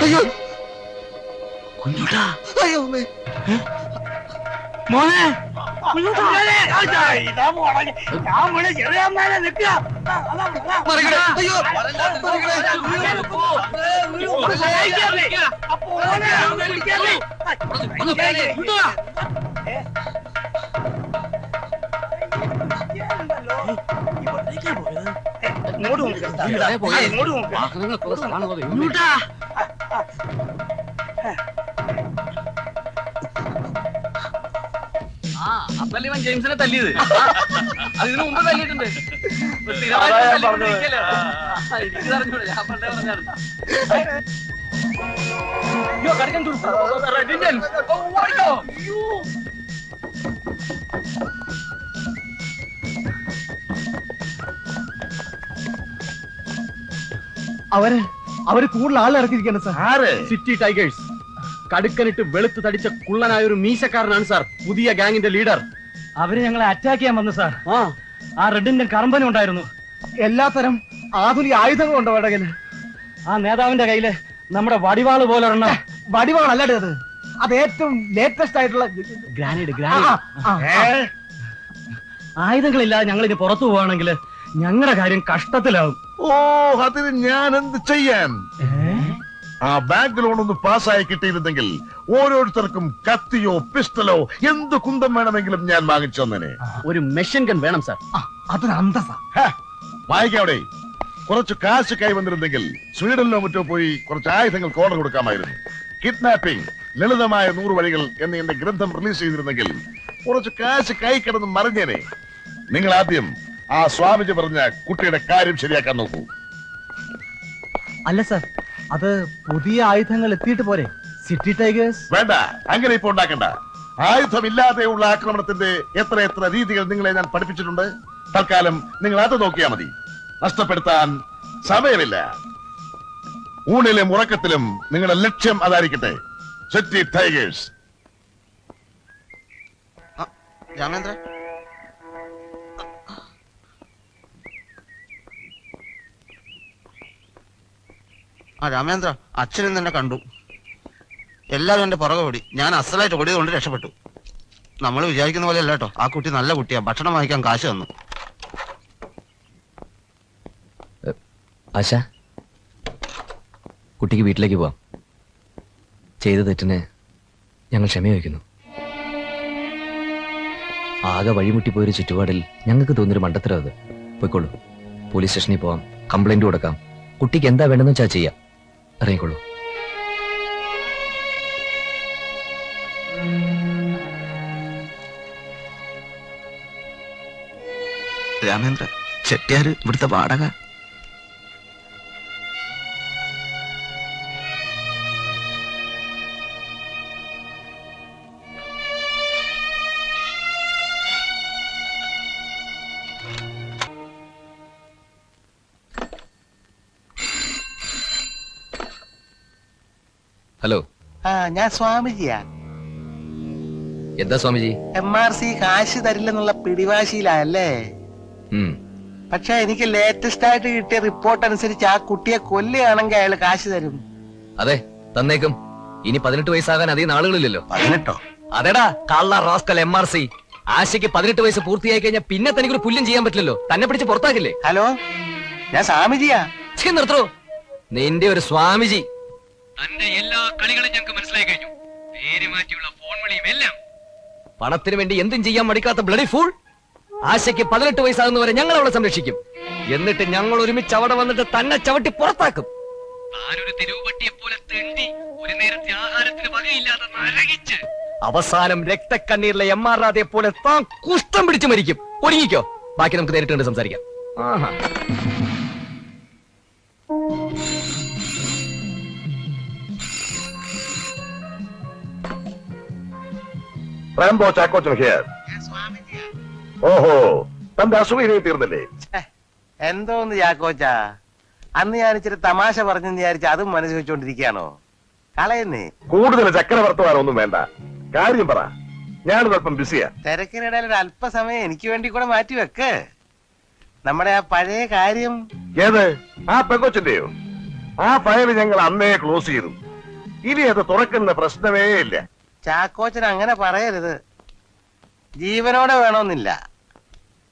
അയ്യോ കുഞ്ഞുട്ടാ, അയ്യോ മോനെ അപ്പല്ലേ ഇവൻ ജെയിംസിനെ തല്ലിയത്. അതിനു മുമ്പ് തല്ലിയിട്ടുണ്ട്. അവര് കൂടുതൽ ആളിറക്കിയിരിക്കാണ് സാർ. ആര്? City tigers. കടുക്കനിട്ട് വെളുത്ത് തടിച്ച കുള്ളനായ ഒരു മീശക്കാരനാണ് സാർ പുതിയ ഗാങ്ങിന്റെ ലീഡർ. അവര് ഞങ്ങളെ അറ്റാക്ക് ചെയ്യാൻ വന്നു സാർ. ആ റെഡിന്റെ കമ്പനി ഉണ്ടായിരുന്നു. എല്ലാത്തരം ആധുനിക ആയുധങ്ങളും ഉണ്ടോ അവരുടെ കയ്യില്? ആ നേതാവിന്റെ കയ്യില് നമ്മുടെ വടിവാള് പോലെ ഒരെണ്ണം. വടിവാളല്ലേ അത്? അത് ഏറ്റവും ലേറ്റസ്റ്റ് ആയിട്ടുള്ള ഗ്രാനൈഡ്. ആയുധങ്ങളില്ലാതെ ഞങ്ങൾ ഇനി പുറത്തു പോവാണെങ്കിൽ ഞങ്ങളുടെ കാര്യം കഷ്ടത്തിലാവും. ഓ, അതിന് ഞാൻ എന്ത് ചെയ്യാൻ? ആ ബാങ്ക് ലോൺ ഒന്ന് പാസ്സായി കിട്ടിയിരുന്നെങ്കിൽ ഓരോരുത്തർക്കും കത്തിയോ പിസ്റ്റലോ എന്ത് കുന്തം വേണമെങ്കിലും ഞാൻ വാങ്ങിച്ചു തന്നെ. ഒരു മെഷീൻ ഗൺ വേണം സാർ. അതൊരു അന്തസ. വായിക്കാവിടെ കുറച്ച് കാശ് കൈവന്നിരുന്നെങ്കിൽ സ്വീഡനിലോ മറ്റോ പോയി കുറച്ച് ആയുധങ്ങൾക്ക് ഓർഡർ കൊടുക്കാമായിരുന്നു. കിഡ്നാപ്പിംഗ്, ലളിതമായ 100 വഴികൾ എന്ന് എന്റെ ഗ്രന്ഥം റിലീസ് ചെയ്തിരുന്നെങ്കിൽ കുറച്ച് കാശ് കൈ കിടന്ന് മറിഞ്ഞേനെ. നിങ്ങൾ ആദ്യം ആ സ്വാമിജി പറഞ്ഞ കുട്ടിയുടെ കാര്യം ശരിയാക്കാൻ നോക്കൂ. അല്ല സാർ, അത് പുതിയ ആയുധങ്ങൾ എത്തിയിട്ട് പോരെ? സിറ്റി ടൈഗേഴ്സ് വേണ്ട, അങ്ങനെ ഇപ്പൊ ഉണ്ടാക്കണ്ട. ആയുധമില്ലാതെയുള്ള ആക്രമണത്തിന്റെ എത്ര രീതികൾ നിങ്ങളെ ഞാൻ പഠിപ്പിച്ചിട്ടുണ്ട്. തൽക്കാലം നിങ്ങൾ അത് നോക്കിയാൽ മതി. നഷ്ടപ്പെടുത്താൻ സമയമില്ല. ഊണിലും ഉറക്കത്തിലും നിങ്ങളുടെ ലക്ഷ്യം അതായിരിക്കട്ടെ. City tigers. രാമേന്ദ്ര, രാമേന്ദ്ര, അച്ഛനും തന്നെ കണ്ടു. എല്ലാരും എന്റെ പുറകെ ഓടി. ഞാൻ അസലായിട്ട് ഓടിയത് കൊണ്ട് രക്ഷപ്പെട്ടു. നമ്മൾ വിചാരിക്കുന്ന പോലെ അല്ല കേട്ടോ. ആ കുട്ടി നല്ല കുട്ടിയാ. ഭക്ഷണം വാങ്ങിക്കാൻ കാശ് തന്നു. ആശ, കുട്ടിക്ക് വീട്ടിലേക്ക് പോവാം. ചെയ്ത തെറ്റിന് ഞങ്ങൾ ക്ഷമ ചോദിക്കുന്നു. ആകെ വഴിമുട്ടിപ്പോയൊരു ചുറ്റുപാടിൽ ഞങ്ങൾക്ക് തോന്നിയൊരു മണ്ടത്തരം അത്. പോയിക്കോളൂ, പോലീസ് സ്റ്റേഷനിൽ പോവാം, കംപ്ലൈന്റ് കൊടുക്കാം. കുട്ടിക്ക് എന്താ വേണ്ടെന്ന് വെച്ചാൽ ചെയ്യാം. ഇറങ്ങിക്കോളൂ. രാമേന്ദ്ര, ചെട്ടിയാര് ഇവിടുത്തെ വാടക. ഹലോ, ഞാൻ സ്വാമിജിയാ. എന്താ സ്വാമിജി? MRC കാശ് തരില്ലെന്നുള്ള പിടിവാശിയിലല്ലേ? പക്ഷെ എനിക്ക് ലേറ്റസ്റ്റ് ആയിട്ട് കിട്ടിയ റിപ്പോർട്ട് അനുസരിച്ച് ആ കുട്ടിയെ കൊല്ലുകയാണെങ്കിൽ അയാൾ കാശ് തരും. അതെ, തന്നേക്കും. ഇനി 18 വയസ്സാകാൻ അധികം നാളുകളില്ലല്ലോ. 18? അതെടാ കള്ള റാസ്കൽ MRC. ആശയ്ക്ക് 18 വയസ്സ് പൂർത്തിയായി കഴിഞ്ഞാൽ പിന്നെ തനിക്കൊരു പുല്ലും ചെയ്യാൻ പറ്റില്ലല്ലോ. തന്നെ പിടിച്ച് പുറത്താക്കില്ലേ? ഹലോ, ഞാൻ സ്വാമിജിയാ. നിർത്തോ, നിന്റെ ഒരു സ്വാമിജി. തന്റെ എല്ലാ കളികളും ഞങ്ങൾക്ക് മനസ്സിലായി കഴിഞ്ഞു. പേര് മാറ്റിയുള്ള ഫോൺ വിളിയും എല്ലാം. പണത്തിന് വേണ്ടി എന്തും ചെയ്യാൻ മടിക്കാത്ത ബ്ലഡി ഫൂൾ. ആശയ്ക്ക് 18 വയസ്സാകുന്നവരെ ഞങ്ങൾ അവളെ സംരക്ഷിക്കും. എന്നിട്ട് ഞങ്ങൾ ഒരുമിച്ച് അവിടെ വന്നിട്ട് തന്നെ ചവിട്ടി പുറത്താക്കും. താനൊരു തെരുവുപട്ടിയെ പോലെ തെണ്ടി ഒരു നേരത്തെ ആഹാരത്തിന് വകയില്ലാതെ നരകിച്ച് അവസാനം രക്തക്കണ്ണീരിലെ MR രാധയെ പോലെ താൻ കുഷ്ഠം പിടിച്ചു മരിക്കും. ഒരുങ്ങിക്കോ, ബാക്കി നമുക്ക് നേരിട്ട് കണ്ട് സംസാരിക്കാം. Rambo Chackochan here. ഓഹോ, തന്റെ അസുഖം തീർന്നില്ലേ? എന്തോന്ന് ചാക്കോച്ചാ, അന്ന് ഞാൻ ഇച്ചിരി തമാശ പറഞ്ഞെന്ന് വിചാരിച്ച അതും മനസ്സിൽ വെച്ചോണ്ടിരിക്കുകയാണോ? കളയുന്നേ. കൂടുതൽ ചക്രവർത്തമാനൊന്നും വേണ്ട, കാര്യം പറ. ഞാനൊരല്പം ബിസിയാ. തിരക്കിനിടയിൽ ഒരു അല്പസമയം എനിക്ക് വേണ്ടി കൂടെ മാറ്റി വെക്ക്. നമ്മുടെ ആ പഴയ കാര്യം. ഏത്? ആ പെങ്കൊച്ചിന്റെയോ? ആ ഫയൽ ഞങ്ങൾ അന്നേ ക്ലോസ് ചെയ്തു. ഇനി അത് തുറക്കുന്ന പ്രശ്നമേ ഇല്ല. ചാക്കോച്ചൻ അങ്ങനെ പറയരുത്. ജീവനോടെ വേണമെന്നില്ല.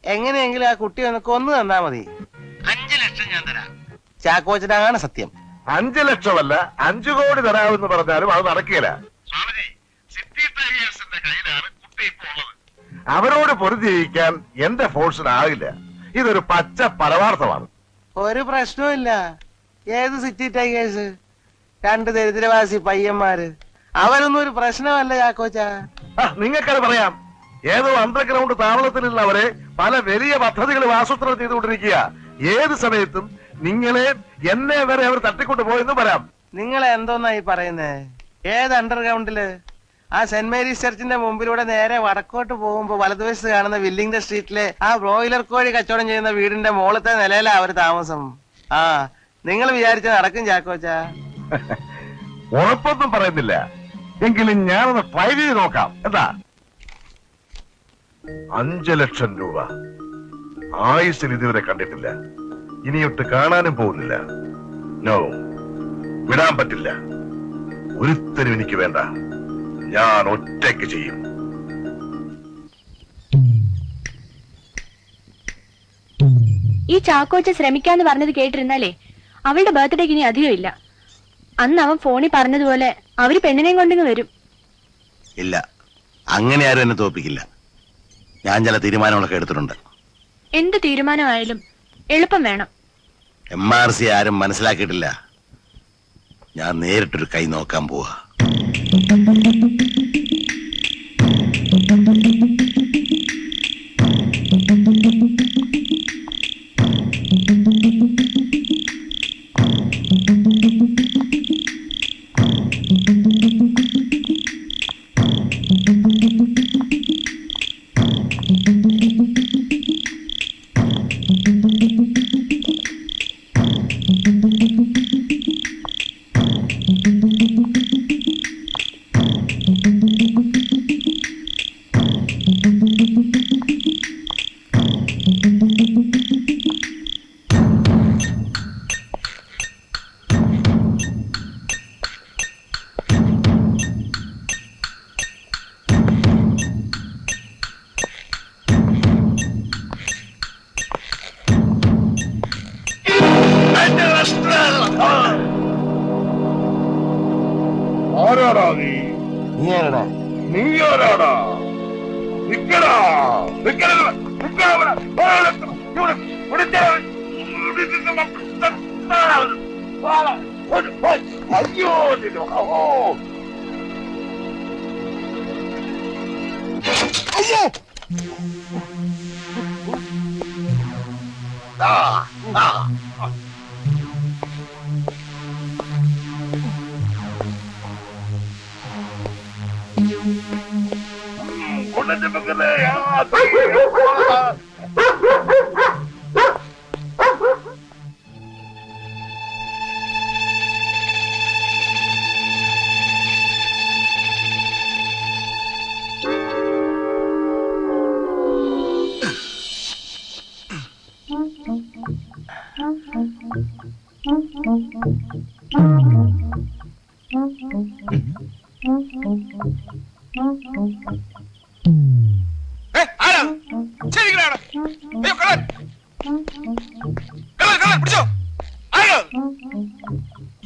എങ്ങനെയെങ്കിലും ആ കുട്ടി ഒന്ന് കൊന്നു തന്നാ മതി. 5 ലക്ഷം ഞാൻ തരാം. ചാക്കോച്ചനാണ് സത്യം. 5 ലക്ഷമല്ല, 5 കോടി തരാമെന്ന് പറഞ്ഞാലും അത് നടക്കില്ല. കയ്യിലാണ് കുട്ടി ഇപ്പോൾ ഉള്ളത്. അവരോട് പൊരുതിയിരിക്കാൻ എന്റെ ഫോഴ്സിനാകില്ല. ഇതൊരു പച്ച പരമാർത്ഥമാണ്. ഒരു പ്രശ്നവും ഇല്ല. ഏത് സിറ്റി ടൈഗേഴ്സ്? 2 ദരിദ്രവാസി പയ്യന്മാര്. അവരൊന്നും ഒരു പ്രശ്നമല്ല ചാക്കോച്ച. നിങ്ങൾക്കത് പറയാം. ഏതോ അണ്ടർഗ്രൗണ്ട് താവളത്തിലുള്ളവരെ പല വലിയ പദ്ധതികൾ ആസൂത്രണം ചെയ്തുകൊണ്ടിരിക്കുക. ഏത് സമയത്തും നിങ്ങളെ എന്നെ വരെ അവർ തട്ടിക്കൊണ്ടു പോയെന്ന് പറയാം. നിങ്ങൾ എന്തോന്നായി പറയുന്നേ? ഏത് അണ്ടർഗ്രൗണ്ടില്? ആ സെന്റ് മേരീസ് ചർച്ചിന്റെ മുമ്പിലൂടെ നേരെ വടക്കോട്ട് പോകുമ്പോ വലതുവശത്ത് കാണുന്ന വില്ലിംഗ്ടൺ സ്ട്രീറ്റിലെ ആ ബ്രോയിലർ കോഴി കച്ചവടം ചെയ്യുന്ന വീടിന്റെ മുകളത്തെ നിലയിലാ അവര് താമസം. ആ, നിങ്ങൾ വിചാരിച്ച നടക്കും ചാക്കോച്ച. ഉറപ്പൊന്നും പറയുന്നില്ല, എങ്കിലും ഞാനൊന്ന് ട്രൈ ചെയ്ത് നോക്കാം. എന്താ? 5 ലക്ഷം രൂപ ആയുസിൽ ഇതുവരെ കണ്ടിട്ടില്ല. ഇനിയൊട്ട് കാണാനും പോകുന്നില്ല. നോ, വിടാൻ പറ്റില്ല. ഒരുത്തരും എനിക്ക് വേണ്ട. ഞാൻ ഒറ്റയ്ക്ക് ചെയ്യും. ഈ ചാക്കോച്ച ശ്രമിക്കാന്ന് പറഞ്ഞത് കേട്ടിരുന്നാലേ അവളുടെ ബർത്ത്ഡേക്ക് ഇനി അധികം ഇല്ല. അന്ന് അവൻ ഫോണിൽ പറഞ്ഞതുപോലെ അവര് പെണ്ണിനെയും കൊണ്ടിങ്ങ് വരും. ഇല്ല, അങ്ങനെ ആരും എന്നെ തോപ്പിക്കില്ല. ഞാൻ ചില തീരുമാനങ്ങളൊക്കെ എടുത്തിട്ടുണ്ട്. എന്ത് തീരുമാനമായാലും എളുപ്പം വേണം. MRC ആരും മനസ്സിലാക്കിയിട്ടില്ല. ഞാൻ നേരിട്ടൊരു കൈ നോക്കാൻ പോവാ. ആരാടാ നീ? നീയാരാടാ? നിക്കടാ, നിക്കടാ, നിക്കടാ. അയ്യോ, അയ്യോ.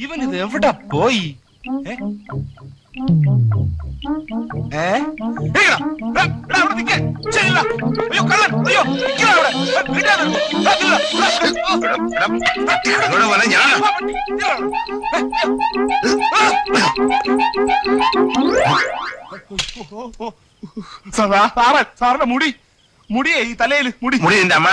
ഇവൻ ഇത് എവിടെ പോയി? സാറിന്റെ മുടിയേ ഈ തലയിൽ മുടി എന്റെ അമ്മ.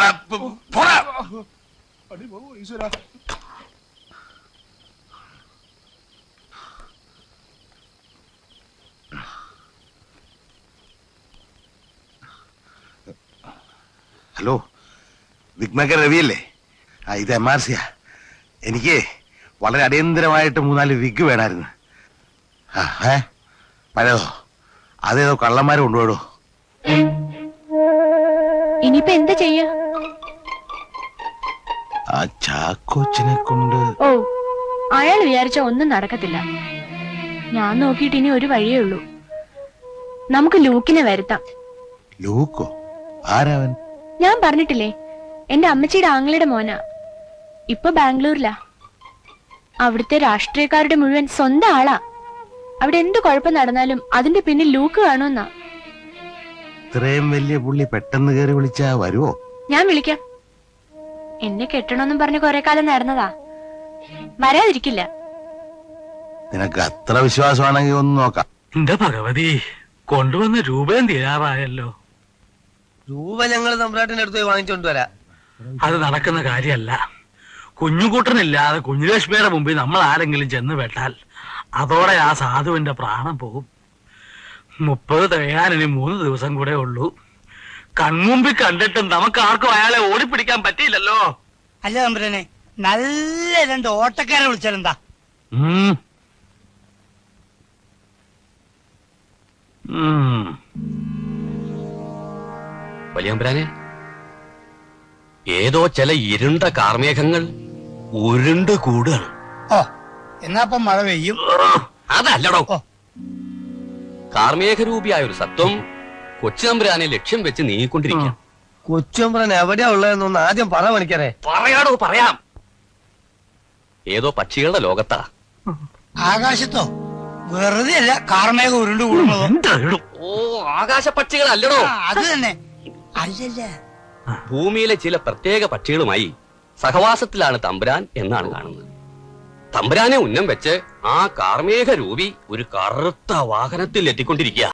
ഹലോ, ബിഗ് മേക്കർ രവിയല്ലേ? ഇത് MRC. എനിക്ക് വളരെ അടിയന്തരമായിട്ട് 3-4 വിഗ് വേണമായിരുന്നു. പഴയതോ? അതേതോ കള്ളന്മാര് കൊണ്ടുപോടോ. ഇനിയിപ്പോ എന്താ ചെയ്യാ? ആ ചാക്കോച്ചനെ കൊണ്ട്. ഓ, അയാൾ വിചാരിച്ച ഒന്നും നടക്കത്തില്ല. ഞാൻ നോക്കിയിട്ട് ഇനി ഒരു വഴിയേ ഉള്ളൂ. നമുക്ക് ലൂക്കിനെ വരുത്താം. ലൂക്കോ? ആരാവൻ? ഞാൻ പറഞ്ഞിട്ടില്ലേ, എന്റെ അമ്മച്ചിയുടെ ആങ്ങളുടെ മോനാ. ഇപ്പൊ ബാംഗ്ലൂരിലാ. അവിടുത്തെ രാഷ്ട്രീയക്കാരുടെ മുഴുവൻ സ്വന്തം ആളാ. അവിടെ എന്ത് കുഴപ്പം നടന്നാലും അതിന്റെ പിന്നിൽ ലൂക്ക് കാണുമെന്നാ. ഇത്രയും വലിയ പുള്ളി പെട്ടെന്ന് കയറി വിളിച്ചാ വരുവോ? ഞാൻ വിളിക്കാം. എന്നെ കെട്ടണമെന്നും പറഞ്ഞ് കുറെ കാലം നടന്നതാ. വരാതിരിക്കില്ല. നിനക്ക് അത്ര വിശ്വാസമാണെങ്കിൽ ഒന്ന് നോക്കാം. എന്റെ ഭഗവതി, കൊണ്ടുവന്ന രൂപയും തീരാറായല്ലോ. രൂപ ഞങ്ങൾ തമ്പ്രാട്ടിന്റെ അടുത്ത് പോയി വാങ്ങിച്ചോണ്ട് വരാം. അത് നടക്കുന്ന കാര്യമല്ല. കുഞ്ഞുകൂട്ടനില്ലാതെ കുഞ്ഞുലക്ഷ്മിയുടെ മുമ്പിൽ നമ്മൾ ആരെങ്കിലും ചെന്ന് പെട്ടാൽ അതോടെ ആ സാധുവിന്റെ പ്രാണം പോകും. 30 തികയാൻ ഇനി 3 ദിവസം കൂടെ ഉള്ളൂ. കൺമുമ്പിൽ കണ്ടിട്ടും നമുക്ക് ആർക്കും അയാളെ ഓടിപ്പിടിക്കാൻ പറ്റിയില്ലല്ലോ. അല്ല തമ്പുരാനെ, നല്ല 2 ഓട്ടക്കാരെ വിളിച്ചാലെന്താ? വലിയമ്പരാനെ, ഏതോ ചില ഇരുണ്ട കാർമേഘങ്ങൾ ഉരുണ്ട് കൂടുകയാണ്. ഓ, എന്നാ മഴ പെയ്യും. അതല്ലടോ, കാർമേഘരൂപിയായ ഒരു സത്വം കൊച്ചുതമ്പുരാനെ ലക്ഷ്യം വെച്ച് നീങ്ങിക്കൊണ്ടിരിക്കുക. കൊച്ചുമ്പറൻ എവിടെയാ ഉള്ളതെന്നൊന്ന് ആദ്യം പറ മണിക്കരെ. പറയാടോ, പറയാം. ഏതോ പക്ഷികളുടെ ലോകത്താ. ആകാശത്തോ? വെറുതെ അല്ല കാർമേഘം ഉരുണ്ടു കൂടുന്നതോ? ഓ, ആകാശ പക്ഷികളല്ലടോ. അത് തന്നെ. അല്ലല്ല, ഭൂമിയിലെ ചില പ്രത്യേക പക്ഷികളുമായി സഹവാസത്തിലാണ് തമ്പുരാൻ എന്നാണ് കാണുന്നത്. തമ്പുരാനെ ഉന്നം വെച്ച് ആ കാർമേഘ രൂപി ഒരു കറുത്ത വാഹനത്തിൽ എത്തിക്കൊണ്ടിരിക്കുക.